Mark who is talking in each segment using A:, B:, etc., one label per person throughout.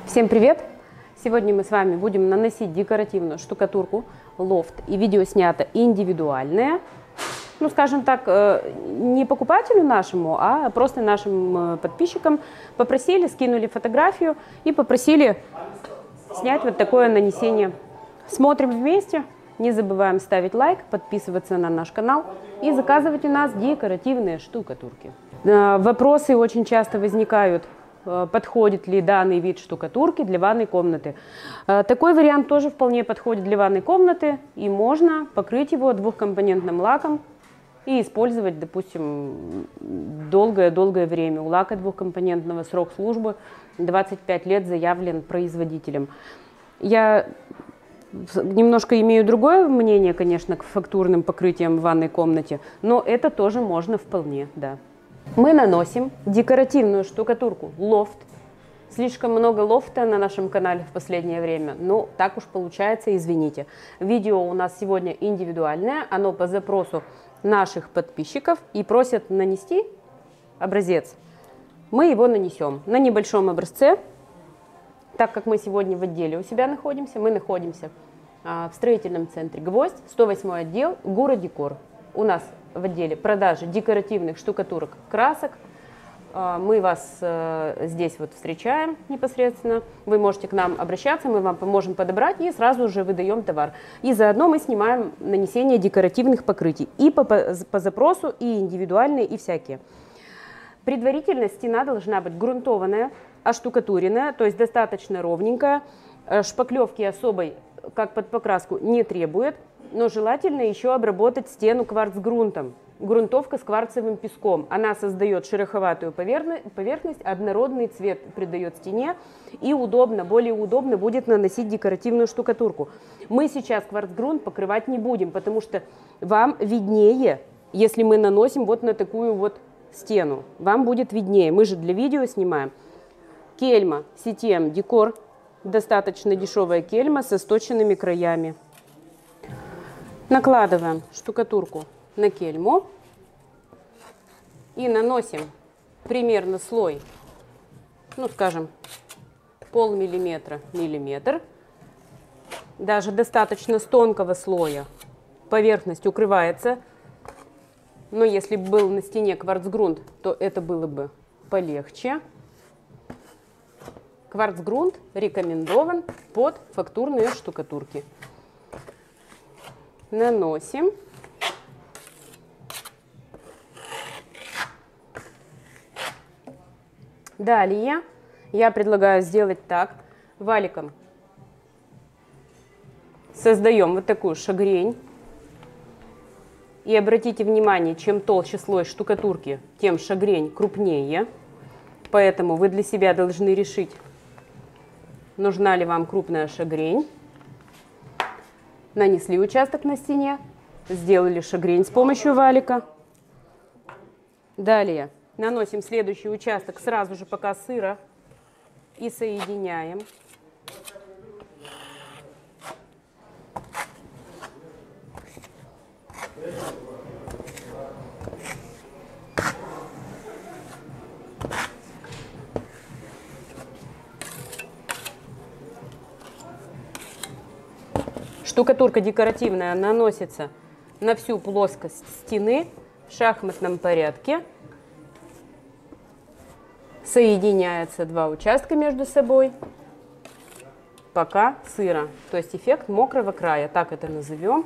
A: Всем привет! Сегодня мы с вами будем наносить декоративную штукатурку лофт, и видео снято индивидуальное. Ну, скажем так, не покупателю нашему, а просто нашим подписчикам попросили, скинули фотографию и попросили снять вот такое нанесение. Смотрим вместе, не забываем ставить лайк, подписываться на наш канал и заказывать у нас декоративные штукатурки. Вопросы очень часто возникают: подходит ли данный вид штукатурки для ванной комнаты. Такой вариант тоже вполне подходит для ванной комнаты, и можно покрыть его двухкомпонентным лаком и использовать, допустим, долгое-долгое время. У лака двухкомпонентного срок службы 25 лет заявлен производителем. Я немножко имею другое мнение, конечно, к фактурным покрытиям в ванной комнате, но это тоже можно вполне, да. Мы наносим декоративную штукатурку лофт. Слишком много лофта на нашем канале в последнее время, но так уж получается, извините. Видео у нас сегодня индивидуальное, оно по запросу наших подписчиков, и просят нанести образец. Мы его нанесем на небольшом образце. Так как мы сегодня в отделе у себя находимся, мы находимся в строительном центре «Гвоздь», 108 отдел, «Гуродекор». У нас в отделе продажи декоративных штукатурок, красок. Мы вас здесь вот встречаем непосредственно. Вы можете к нам обращаться, мы вам поможем подобрать и сразу же выдаем товар. И заодно мы снимаем нанесение декоративных покрытий и по запросу, и индивидуальные, и всякие. Предварительно стена должна быть грунтованная, оштукатуренная, то есть достаточно ровненькая. Шпаклевки особой, как под покраску, не требует. Но желательно еще обработать стену кварцгрунтом. Грунтовка с кварцевым песком. Она создает шероховатую поверхность, однородный цвет придает стене, и удобно, более удобно будет наносить декоративную штукатурку. Мы сейчас кварцгрунт покрывать не будем, потому что вам виднее, если мы наносим вот на такую вот стену. Вам будет виднее. Мы же для видео снимаем. Кельма CTM Decor. Достаточно дешевая кельма со сточенными краями. Накладываем штукатурку на кельму и наносим примерно слой, ну скажем, полмиллиметра, миллиметр. Даже достаточно с тонкого слоя поверхность укрывается, но если бы был на стене кварцгрунт, то это было бы полегче. Кварцгрунт рекомендован под фактурные штукатурки. Наносим. Далее я предлагаю сделать так. Валиком создаем вот такую шагрень. И обратите внимание, чем толще слой штукатурки, тем шагрень крупнее. Поэтому вы для себя должны решить, нужна ли вам крупная шагрень. Нанесли участок на стене, сделали шагрень с помощью валика. Далее наносим следующий участок сразу же, пока сыро, и соединяем. Штукатурка декоративная наносится на всю плоскость стены в шахматном порядке. Соединяются два участка между собой, пока сыро. То есть эффект мокрого края, так это назовем.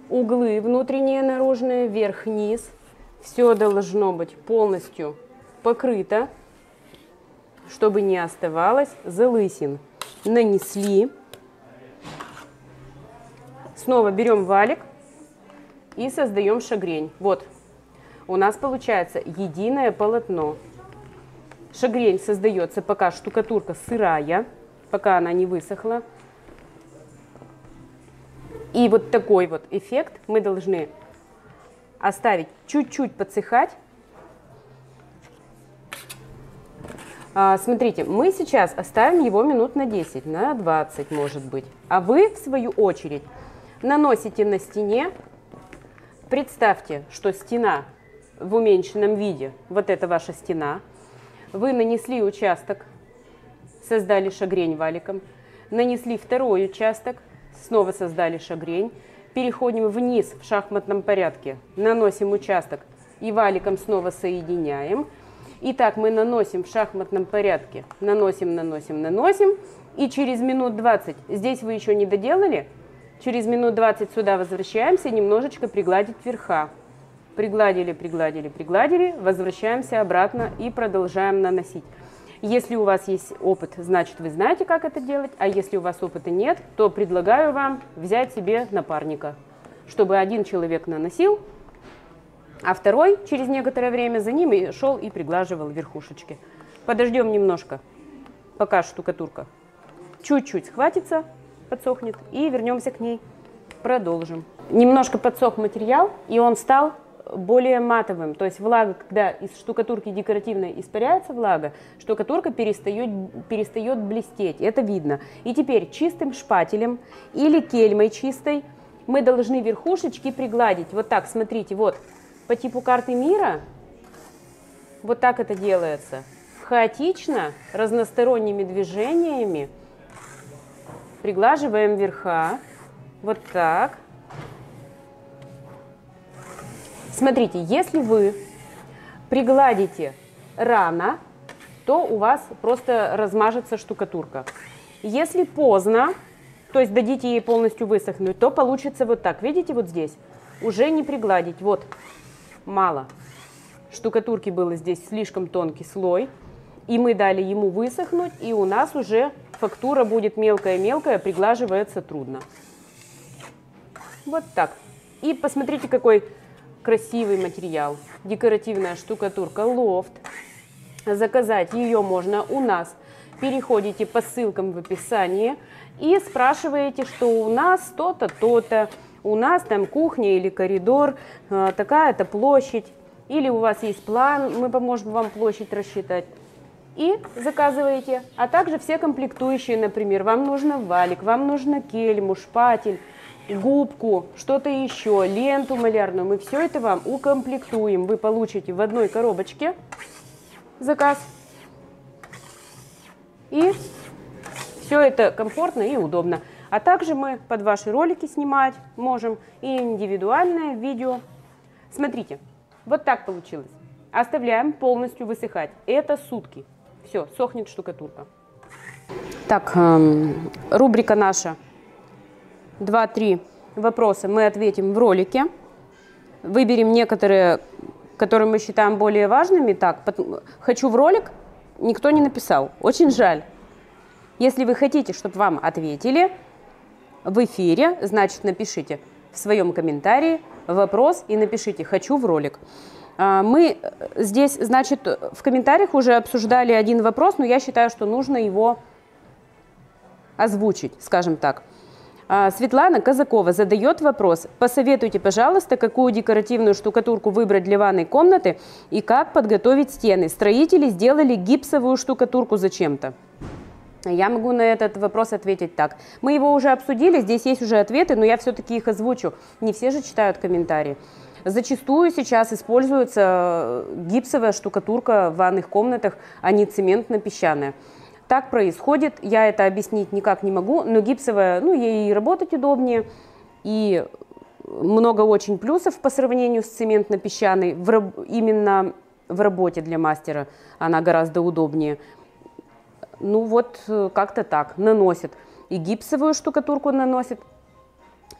A: Углы внутренние, наружные, вверх-вниз. Все должно быть полностью покрыто, чтобы не оставалось залысин. Нанесли. Снова берем валик и создаем шагрень. Вот, у нас получается единое полотно. Шагрень создается, пока штукатурка сырая, пока она не высохла. И вот такой вот эффект мы должны оставить чуть-чуть подсыхать. Смотрите, мы сейчас оставим его минут на 10, на 20, может быть. А вы, в свою очередь, наносите на стене. Представьте, что стена в уменьшенном виде, вот это ваша стена. Вы нанесли участок создали шагрень валиком, нанесли второй участок, снова создали шагрень, переходим вниз в шахматном порядке, наносим участок и валиком снова соединяем. Итак, мы наносим в шахматном порядке, наносим, наносим, наносим, и через минут 20, здесь вы еще не доделали, через минут 20 сюда возвращаемся, немножечко пригладить верха. Пригладили, пригладили, пригладили, возвращаемся обратно и продолжаем наносить. Если у вас есть опыт, значит вы знаете, как это делать, а если у вас опыта нет, то предлагаю вам взять себе напарника, чтобы один человек наносил, а второй через некоторое время за ним и шел и приглаживал верхушечки. Подождем немножко, пока штукатурка чуть-чуть схватится, подсохнет, и вернемся к ней, продолжим. Немножко подсох материал, и он стал более матовым, то есть влага, когда из штукатурки декоративной испаряется влага, штукатурка перестает блестеть, это видно. И теперь чистым шпателем или кельмой чистой мы должны верхушечки пригладить. Вот так, смотрите, вот по типу карты мира, вот так это делается. Хаотично, разносторонними движениями приглаживаем верха, вот так. Смотрите, если вы пригладите рано, то у вас просто размажется штукатурка. Если поздно, то есть дадите ей полностью высохнуть, то получится вот так. Видите, вот здесь уже не пригладить. Вот, мало. Штукатурки было здесь слишком тонкий слой. И мы дали ему высохнуть, и у нас уже фактура будет мелкая-мелкая, приглаживается трудно. Вот так. И посмотрите, какой красивый материал. Декоративная штукатурка Лофт. Заказать ее можно у нас. Переходите по ссылкам в описании и спрашиваете, что у нас то-то, то-то. У нас там кухня или коридор, такая-то площадь. Или у вас есть план, мы поможем вам площадь рассчитать. И заказываете. А также все комплектующие, например, вам нужно валик, вам нужно кельму, шпатель, губку, что-то еще, ленту малярную, мы все это вам укомплектуем. Вы получите в одной коробочке заказ. И все это комфортно и удобно. А также мы под ваши ролики снимать можем и индивидуальное видео. Смотрите, вот так получилось. Оставляем полностью высыхать. Это сутки. Все, сохнет штукатурка. Так, рубрика наша. 2-3 вопроса мы ответим в ролике. Выберем некоторые, которые мы считаем более важными. Так, хочу в ролик, никто не написал. Очень жаль. Если вы хотите, чтобы вам ответили в эфире, значит, напишите в своем комментарии вопрос и напишите «хочу в ролик». Мы здесь, значит, в комментариях уже обсуждали один вопрос, но я считаю, что нужно его озвучить, скажем так. Светлана Казакова задает вопрос. Посоветуйте, пожалуйста, какую декоративную штукатурку выбрать для ванной комнаты и как подготовить стены. Строители сделали гипсовую штукатурку зачем-то. Я могу на этот вопрос ответить так. Мы его уже обсудили, здесь есть уже ответы, но я все-таки их озвучу. Не все же читают комментарии. Зачастую сейчас используется гипсовая штукатурка в ванных комнатах, а не цементно-песчаная. Так происходит, я это объяснить никак не могу, но гипсовая, ну, ей и работать удобнее, и много очень плюсов по сравнению с цементно-песчаной, именно в работе для мастера она гораздо удобнее. Ну вот, как-то так, наносят. И гипсовую штукатурку наносят,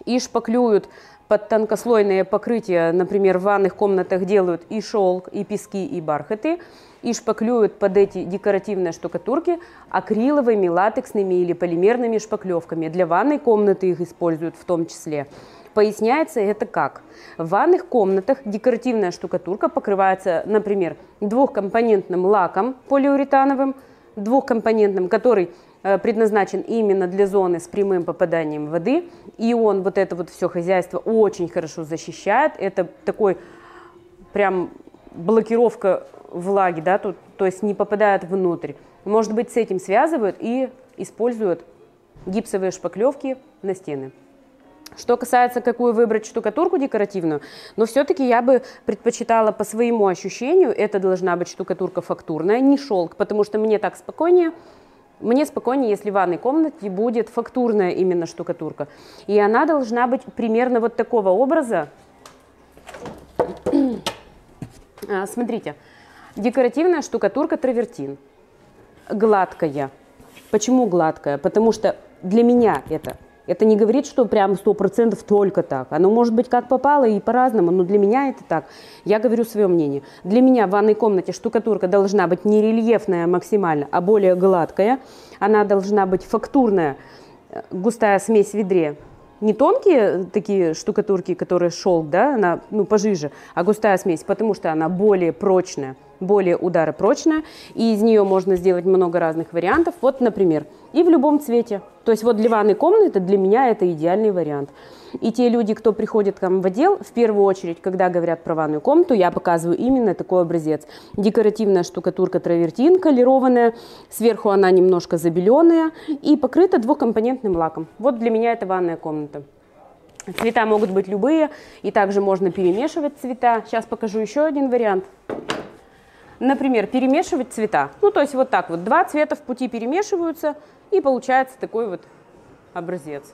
A: и шпаклюют под тонкослойное покрытие, например, в ванных комнатах делают и шелк, и пески, и бархаты, и шпаклюют под эти декоративные штукатурки акриловыми, латексными или полимерными шпаклевками. Для ванной комнаты их используют в том числе. Поясняется это как? В ванных комнатах декоративная штукатурка покрывается, например, двухкомпонентным лаком полиуретановым, двухкомпонентным, который предназначен именно для зоны с прямым попаданием воды, и он вот это вот все хозяйство очень хорошо защищает. Это такой прям блокировка влаги, да, то есть не попадает внутрь. Может быть, с этим связывают и используют гипсовые шпаклевки на стены. Что касается, какую выбрать штукатурку декоративную, но все-таки я бы предпочитала по своему ощущению, это должна быть штукатурка фактурная, не шелк, потому что мне так спокойнее. Мне спокойнее, если в ванной комнате будет фактурная именно штукатурка. И она должна быть примерно вот такого образа. Смотрите, декоративная штукатурка травертин. Гладкая. Почему гладкая? Потому что для меня это не говорит, что прям 100% только так. Оно может быть как попало и по-разному, но для меня это так. Я говорю свое мнение. Для меня в ванной комнате штукатурка должна быть не рельефная максимально, а более гладкая. Она должна быть фактурная, густая смесь в ведре. Не тонкие такие штукатурки, которые шелк, да, она пожиже, а густая смесь, потому что она более прочная, более ударопрочная, и из нее можно сделать много разных вариантов. Вот, например, и в любом цвете. То есть вот для ванной комнаты для меня это идеальный вариант. И те люди, кто приходит ко мне в отдел, в первую очередь, когда говорят про ванную комнату, я показываю именно такой образец. Декоративная штукатурка травертин, колерованная, сверху она немножко забеленная и покрыта двухкомпонентным лаком. Вот для меня это ванная комната. Цвета могут быть любые, и также можно перемешивать цвета. Сейчас покажу еще один вариант. Например, перемешивать цвета. Ну, то есть вот так вот, два цвета в пути перемешиваются, и получается такой вот образец.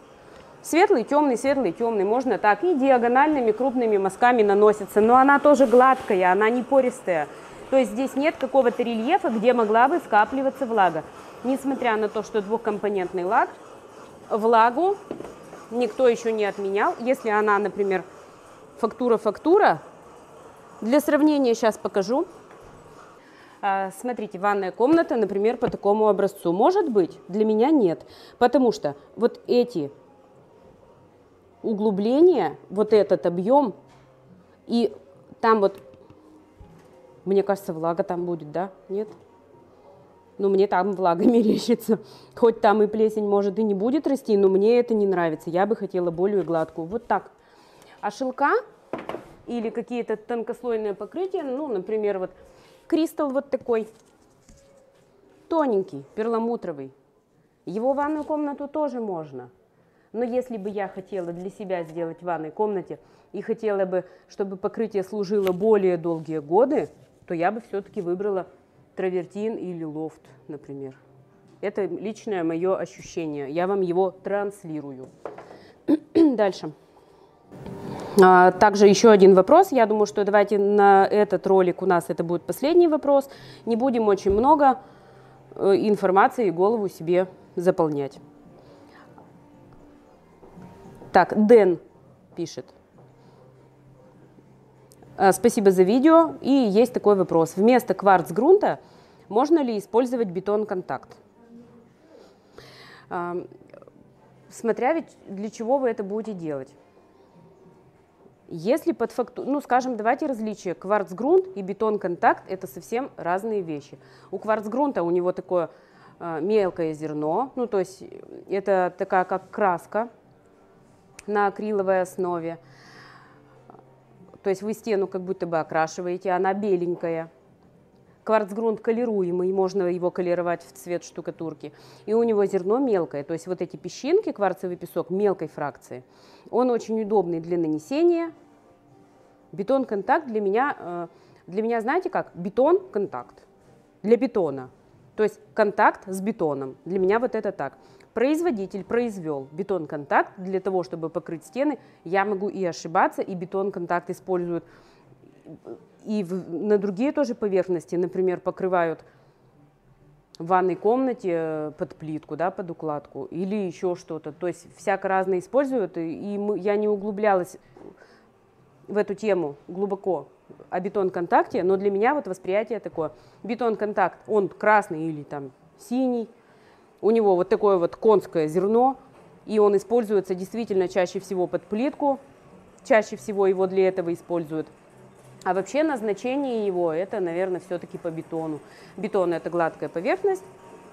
A: Светлый, темный, можно так и диагональными крупными мазками наносится, но она тоже гладкая, она не пористая. То есть здесь нет какого-то рельефа, где могла бы скапливаться влага. Несмотря на то, что двухкомпонентный лак, влагу никто еще не отменял. Если она, например, фактура, для сравнения сейчас покажу. Смотрите, ванная комната, например, по такому образцу. Может быть, для меня нет, потому что вот эти углубления, вот этот объем, и там вот, мне кажется, влага там будет, да? Нет? Ну, мне там влага мерещится. Хоть там и плесень, может, и не будет расти, но мне это не нравится. Я бы хотела более гладкую. Вот так. А шелка или какие-то тонкослойные покрытия, ну, например, вот кристалл вот такой, тоненький, перламутровый. Его в ванную комнату тоже можно. Но если бы я хотела для себя сделать в ванной комнате и хотела бы, чтобы покрытие служило более долгие годы, то я бы все-таки выбрала травертин или лофт, например. Это личное мое ощущение. Я вам его транслирую. Дальше. Также еще один вопрос. Я думаю, что давайте на этот ролик у нас это будет последний вопрос. Не будем очень много информации и голову себе заполнять. Так, Дэн пишет. Спасибо за видео. И есть такой вопрос. Вместо кварцгрунта можно ли использовать бетон-контакт? Смотря ведь для чего вы это будете делать. Если под фактуру, ну, скажем, давайте различия. Кварцгрунт и бетон-контакт – это совсем разные вещи. У кварцгрунта у него такое мелкое зерно, ну, то есть это такая как краска на акриловой основе. То есть вы стену как будто бы окрашиваете, она беленькая. Кварцгрунт колируемый, можно его колеровать в цвет штукатурки. И у него зерно мелкое, то есть вот эти песчинки, кварцевый песок мелкой фракции. Он очень удобный для нанесения. Бетон-контакт для меня, знаете как? Бетон-контакт для бетона. То есть контакт с бетоном. Для меня вот это так. Производитель произвел бетон-контакт для того, чтобы покрыть стены. Я могу и ошибаться, и бетон-контакт используют и на другие тоже поверхности. Например, покрывают в ванной комнате под плитку, да, под укладку или еще что-то. То есть всяко разное используют. Я не углублялась в эту тему глубоко о бетон-контакте, но для меня вот восприятие такое. Бетон-контакт, он красный или там синий. У него вот такое вот конское зерно, и он используется действительно чаще всего под плитку, чаще всего его для этого используют. А вообще назначение его, это, наверное, все-таки по бетону. Бетон – это гладкая поверхность,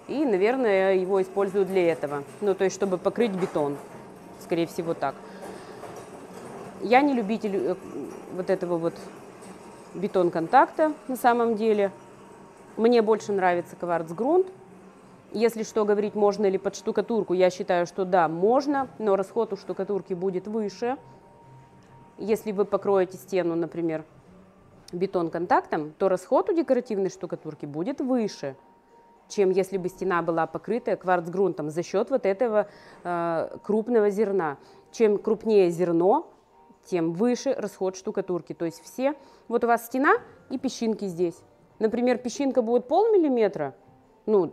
A: и, наверное, его используют для этого. Ну, то есть, чтобы покрыть бетон, скорее всего, так. Я не любитель вот этого вот бетон-контакта на самом деле. Мне больше нравится кварцгрунт. Если что говорить, можно ли под штукатурку, я считаю, что да, можно, но расход у штукатурки будет выше. Если вы покроете стену, например, бетон-контактом, то расход у декоративной штукатурки будет выше. чем если бы стена была покрытая кварцгрунтом за счет вот этого крупного зерна. Чем крупнее зерно, тем выше расход штукатурки. То есть все, вот у вас стена и песчинки здесь. Например, песчинка будет полмиллиметра, ну,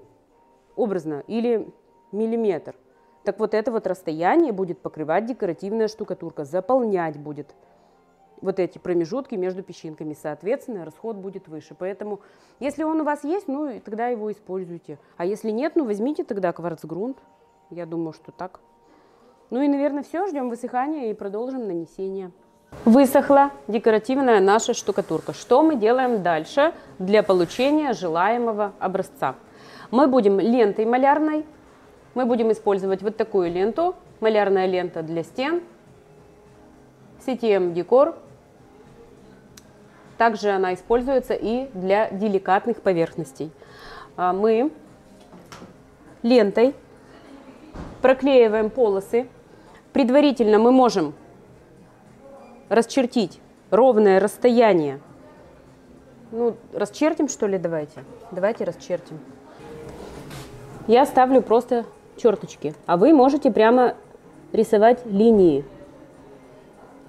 A: образно, или миллиметр. Так вот это вот расстояние будет покрывать декоративная штукатурка, заполнять будет вот эти промежутки между песчинками. Соответственно, расход будет выше. Поэтому, если он у вас есть, ну, и тогда его используйте. А если нет, ну, возьмите тогда кварцгрунт. Я думаю, что так. Ну и, наверное, все. Ждем высыхания и продолжим нанесение. Высохла декоративная наша штукатурка. Что мы делаем дальше для получения желаемого образца? Мы будем лентой малярной. Мы будем использовать вот такую ленту. Малярная лента для стен. CTM Decor. Также она используется и для деликатных поверхностей. Мы лентой проклеиваем полосы. Предварительно мы можем расчертить ровное расстояние. Ну, расчертим, что ли, давайте? Давайте расчертим. Я ставлю просто черточки, а вы можете прямо рисовать линии,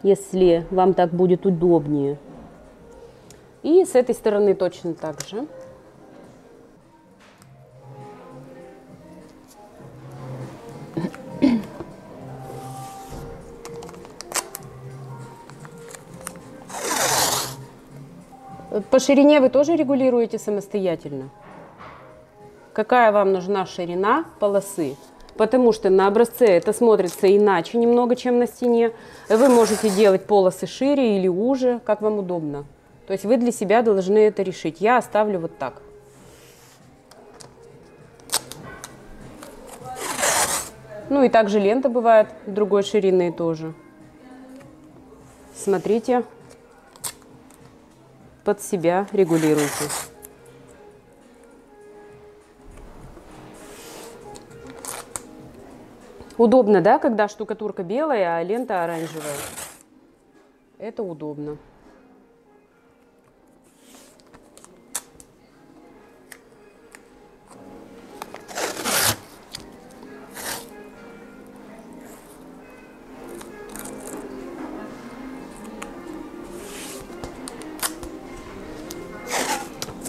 A: если вам так будет удобнее. И с этой стороны точно так же. По ширине вы тоже регулируете самостоятельно. Какая вам нужна ширина полосы? Потому что на образце это смотрится иначе немного, чем на стене. Вы можете делать полосы шире или уже, как вам удобно. То есть вы для себя должны это решить. Я оставлю вот так. Ну и также лента бывает другой ширины тоже. Смотрите, под себя регулируйте. Удобно, да, когда штукатурка белая, а лента оранжевая? Это удобно.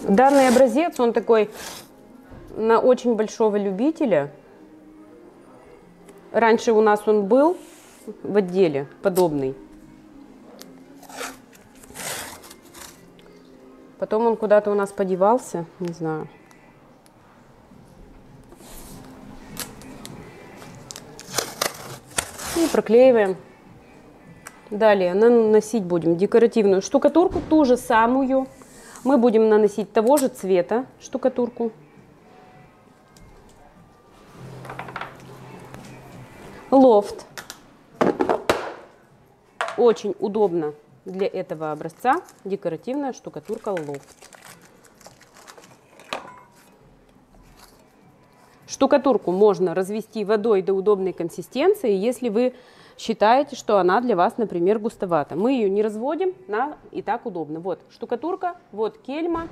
A: Данный образец, он такой на очень большого любителя. Раньше у нас он был в отделе подобный. Потом он куда-то у нас подевался, не знаю. И проклеиваем. Далее наносить будем декоративную штукатурку, ту же самую. Мы будем наносить того же цвета штукатурку. Лофт. Очень удобно для этого образца декоративная штукатурка лофт. Штукатурку можно развести водой до удобной консистенции, если вы считаете, что она для вас, например, густовата. Мы ее не разводим, и так удобно. Вот штукатурка, вот кельма.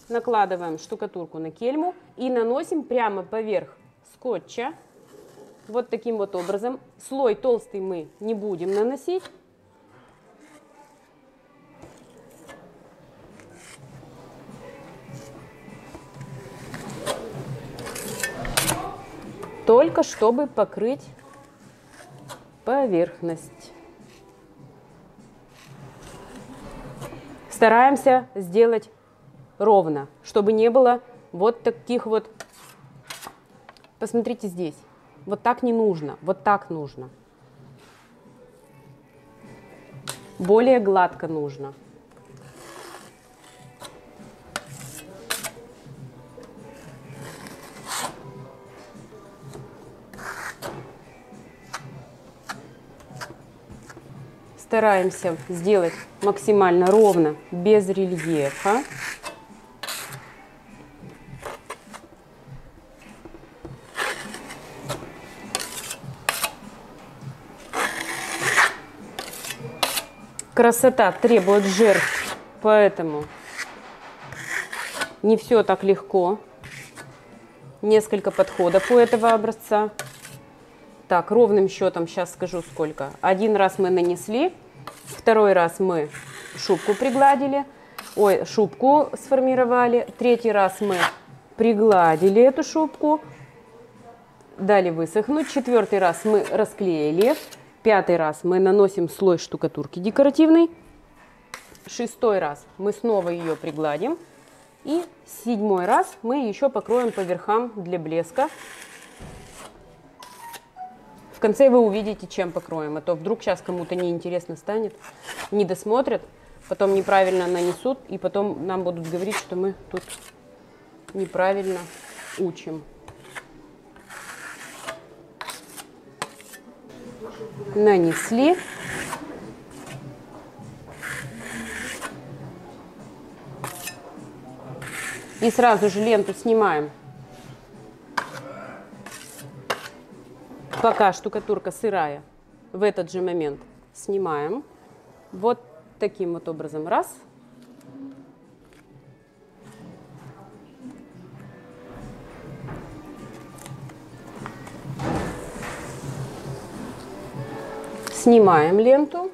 A: Накладываем штукатурку на кельму и наносим прямо поверх скотча. Вот таким вот образом. Слой толстый мы не будем наносить. Только чтобы покрыть поверхность. Стараемся сделать ровно, чтобы не было вот таких вот. Посмотрите здесь. Вот так не нужно, вот так нужно. Более гладко нужно. Стараемся сделать максимально ровно, без рельефа. Красота требует жертв, поэтому не все так легко. несколько подходов у этого образца. Так, ровным счетом сейчас скажу сколько. Один раз мы нанесли, второй раз мы шубку пригладили, шубку сформировали, третий раз мы пригладили эту шубку, дали высохнуть, четвертый раз мы расклеили, пятый раз мы наносим слой штукатурки декоративный, шестой раз мы снова ее пригладим, и седьмой раз мы еще покроем по верхам для блеска. В конце вы увидите, чем покроем, а то вдруг сейчас кому-то неинтересно станет, не досмотрят, потом неправильно нанесут, и потом нам будут говорить, что мы тут неправильно учим. Нанесли. И сразу же ленту снимаем. Пока штукатурка сырая, в этот же момент снимаем. Вот таким вот образом. Раз. Снимаем ленту.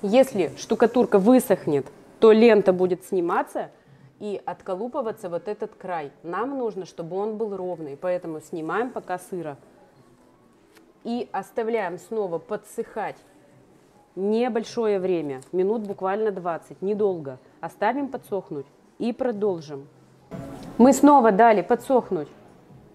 A: Если штукатурка высохнет, то лента будет сниматься и отколупываться вот этот край. Нам нужно, чтобы он был ровный, поэтому снимаем пока сыро. И оставляем снова подсыхать небольшое время, минут буквально 20, недолго. Оставим подсохнуть и продолжим. Мы снова дали подсохнуть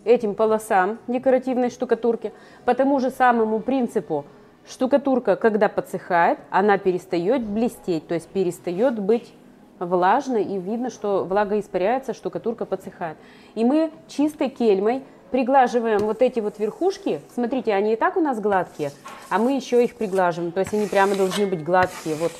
A: этим полосам декоративной штукатурки. По тому же самому принципу штукатурка, когда подсыхает, она перестает блестеть, то есть перестает быть влажной, и видно, что влага испаряется, штукатурка подсыхает. И мы чистой кельмой приглаживаем вот эти вот верхушки. Смотрите, они и так у нас гладкие, а мы еще их приглаживаем. То есть они прямо должны быть гладкие. Вот.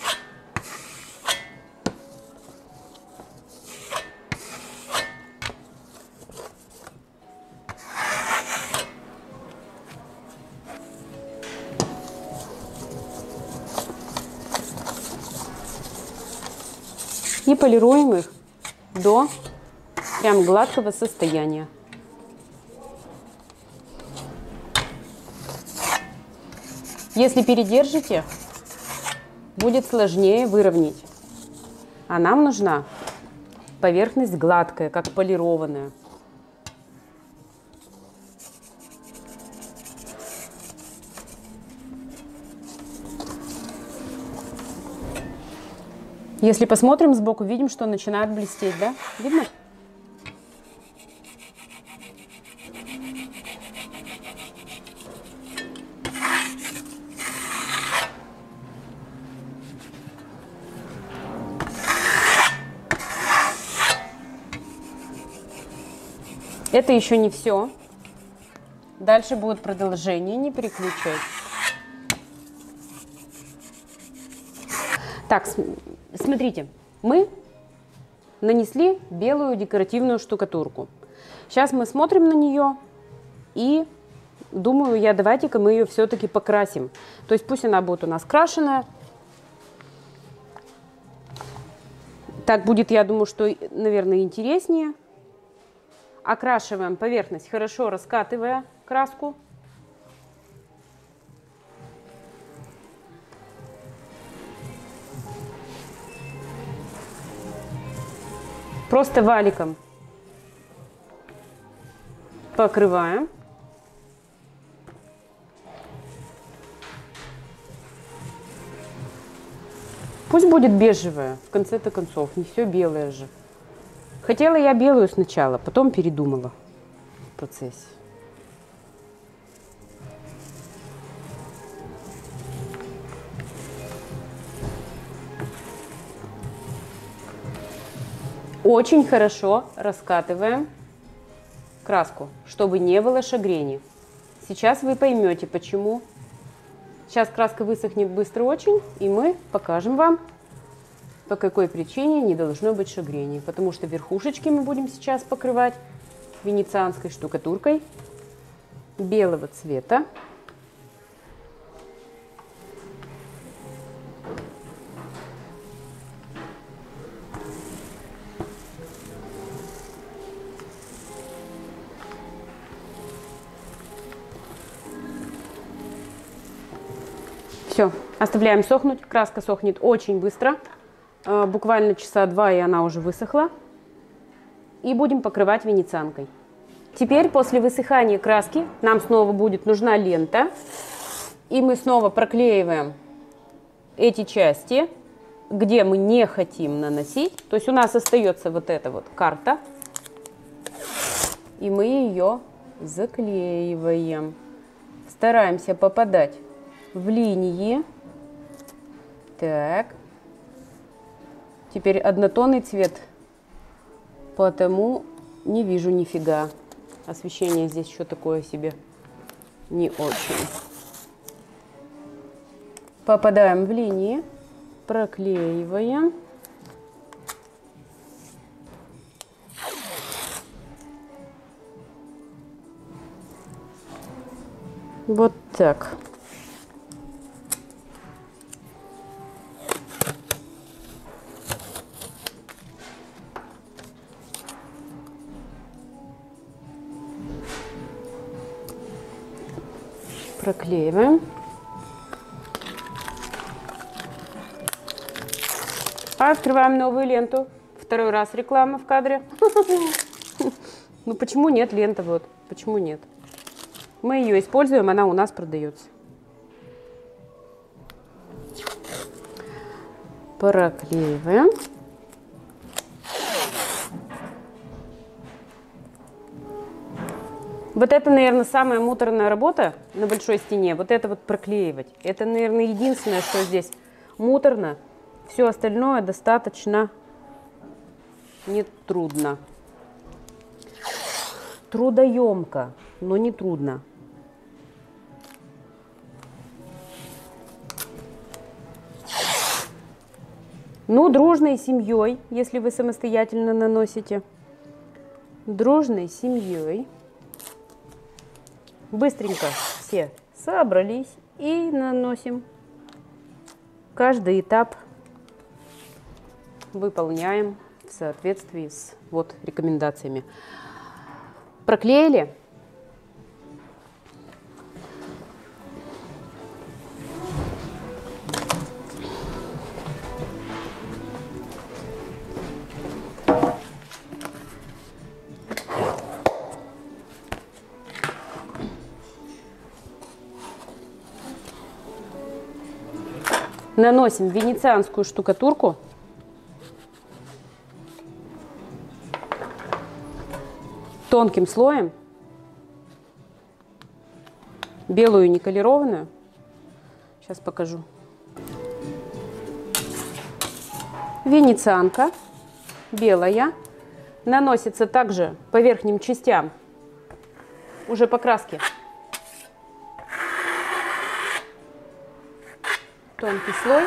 A: И полируем их до прям гладкого состояния. Если передержите, будет сложнее выровнять. А нам нужна поверхность гладкая, как полированная. Если посмотрим сбоку, видим, что начинает блестеть, да? Видно? Это еще не все. Дальше будет продолжение, не переключать. Так, смотрите, мы нанесли белую декоративную штукатурку. Сейчас мы смотрим на нее и думаю, давайте-ка мы ее все-таки покрасим. То есть пусть она будет у нас крашеная. Так будет, я думаю, что, наверное, интереснее. Окрашиваем поверхность, хорошо раскатывая краску. Просто валиком покрываем. Пусть будет бежевая, в конце-то концов, не все белое же. Хотела я белую сначала, потом передумала в процессе. Очень хорошо раскатываем краску, чтобы не было шагрений. Сейчас вы поймете, почему. Сейчас краска высохнет быстро очень, и мы покажем вам, по какой причине не должно быть шагрений. Потому что верхушечки мы будем сейчас покрывать венецианской штукатуркой белого цвета. Все, оставляем сохнуть. Краска сохнет очень быстро. Буквально часа 2, и она уже высохла. И будем покрывать венецианкой. Теперь после высыхания краски нам снова будет нужна лента. И мы снова проклеиваем эти части, где мы не хотим наносить. То есть у нас остается вот эта вот карта. И мы ее заклеиваем. Стараемся попадать в линии. Так. Теперь однотонный цвет, потому не вижу нифига. Освещение здесь еще такое себе не очень. Попадаем в линии, проклеиваем. Вот так. Проклеиваем. Открываем новую ленту. Второй раз реклама в кадре. Ну почему нет лента? Вот. Почему нет? Мы ее используем, она у нас продается. Проклеиваем. Вот это, наверное, самая муторная работа на большой стене. Вот это вот проклеивать. Это, наверное, единственное, что здесь муторно. Все остальное достаточно нетрудно. Трудоемко, но не трудно. Ну, дружной семьей, если вы самостоятельно наносите. Дружной семьей. Быстренько все собрались и наносим. Каждый этап выполняем в соответствии с вот рекомендациями. Проклеили. Наносим венецианскую штукатурку. Тонким слоем. Белую никелированную. Сейчас покажу. Венецианка белая. Наносится также по верхним частям уже по краске. Тонкий слой.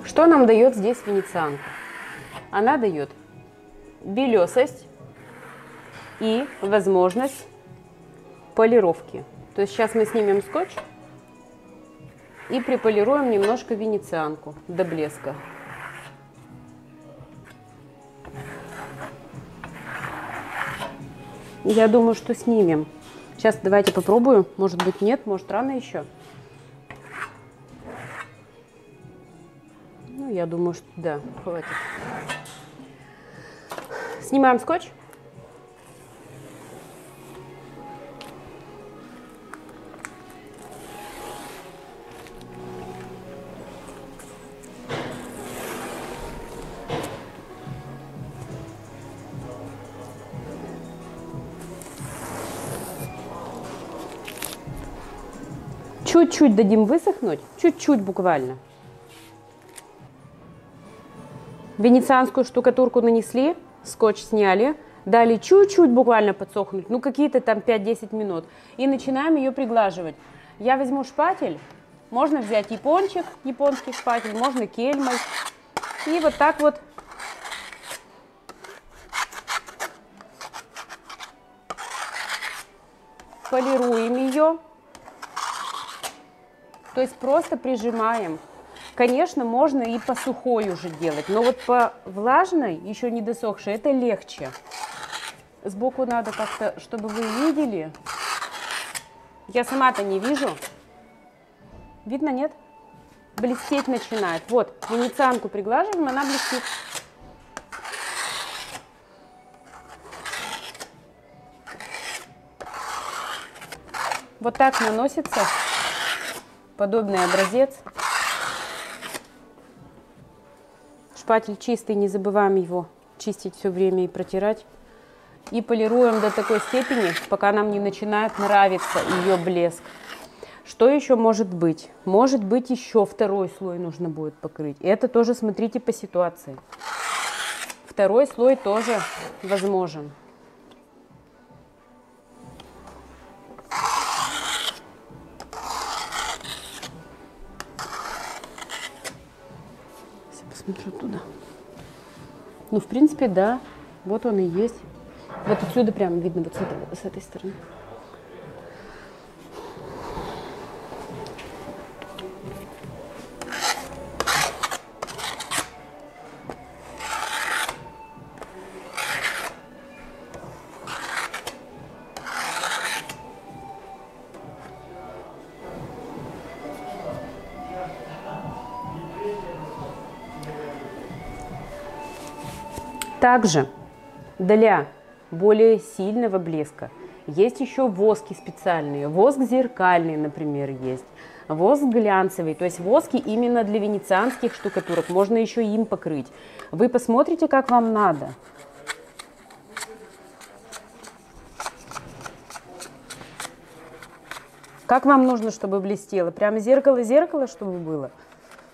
A: Что нам дает здесь венецианка? Она дает белесость и возможность полировки. То есть сейчас мы снимем скотч и приполируем немножко венецианку до блеска. Я думаю, что снимем. Сейчас давайте попробую. Может быть, нет, может, рано еще. Ну, я думаю, что да, хватит. Снимаем скотч. Чуть-чуть дадим высохнуть, чуть-чуть буквально. Венецианскую штукатурку нанесли, скотч сняли, дали чуть-чуть буквально подсохнуть, ну какие-то там 5-10 минут. И начинаем ее приглаживать. Я возьму шпатель, можно взять япончик, японский шпатель, можно кельмой. И вот так вот полируем ее. То есть просто прижимаем. Конечно, можно и по сухой уже делать, но вот по влажной, еще не досохшей, это легче. Сбоку надо как-то, чтобы вы видели. Я сама-то не вижу. Видно, нет? Блестеть начинает. Вот, венецианку приглаживаем, она блестит. Вот так наносится подобный образец. Шпатель чистый, не забываем его чистить все время и протирать. И полируем до такой степени, пока нам не начинает нравиться ее блеск. Что еще может быть? Может быть, еще второй слой нужно будет покрыть. Это тоже смотрите по ситуации. Второй слой тоже возможен. Смотрю туда. Ну, в принципе, да. Вот он и есть. Вот отсюда прямо видно, вот с этой стороны. Также для более сильного блеска есть еще воски специальные. Воск зеркальный, например, есть. Воск глянцевый. То есть воски именно для венецианских штукатурок. Можно еще им покрыть. Вы посмотрите, как вам надо. Как вам нужно, чтобы блестело? Прямо зеркало-зеркало, чтобы было?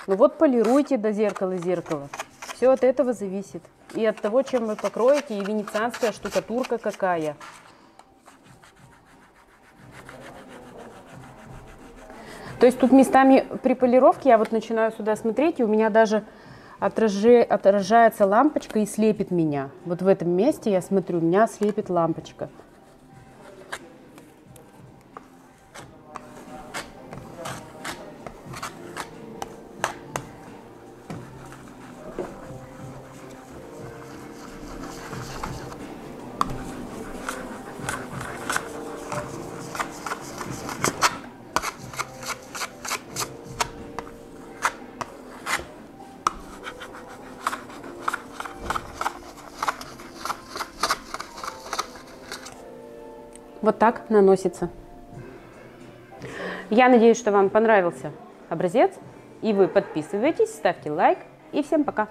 A: Ну вот полируйте до зеркала-зеркала. Все от этого зависит. И от того, чем вы покроете, и венецианская штукатурка какая. То есть тут местами при полировке я вот начинаю сюда смотреть, и у меня даже отражается лампочка и слепит меня. Вот в этом месте я смотрю, меня слепит лампочка. Вот так наносится. Я надеюсь, что вам понравился образец. И вы подписывайтесь, ставьте лайк. И всем пока!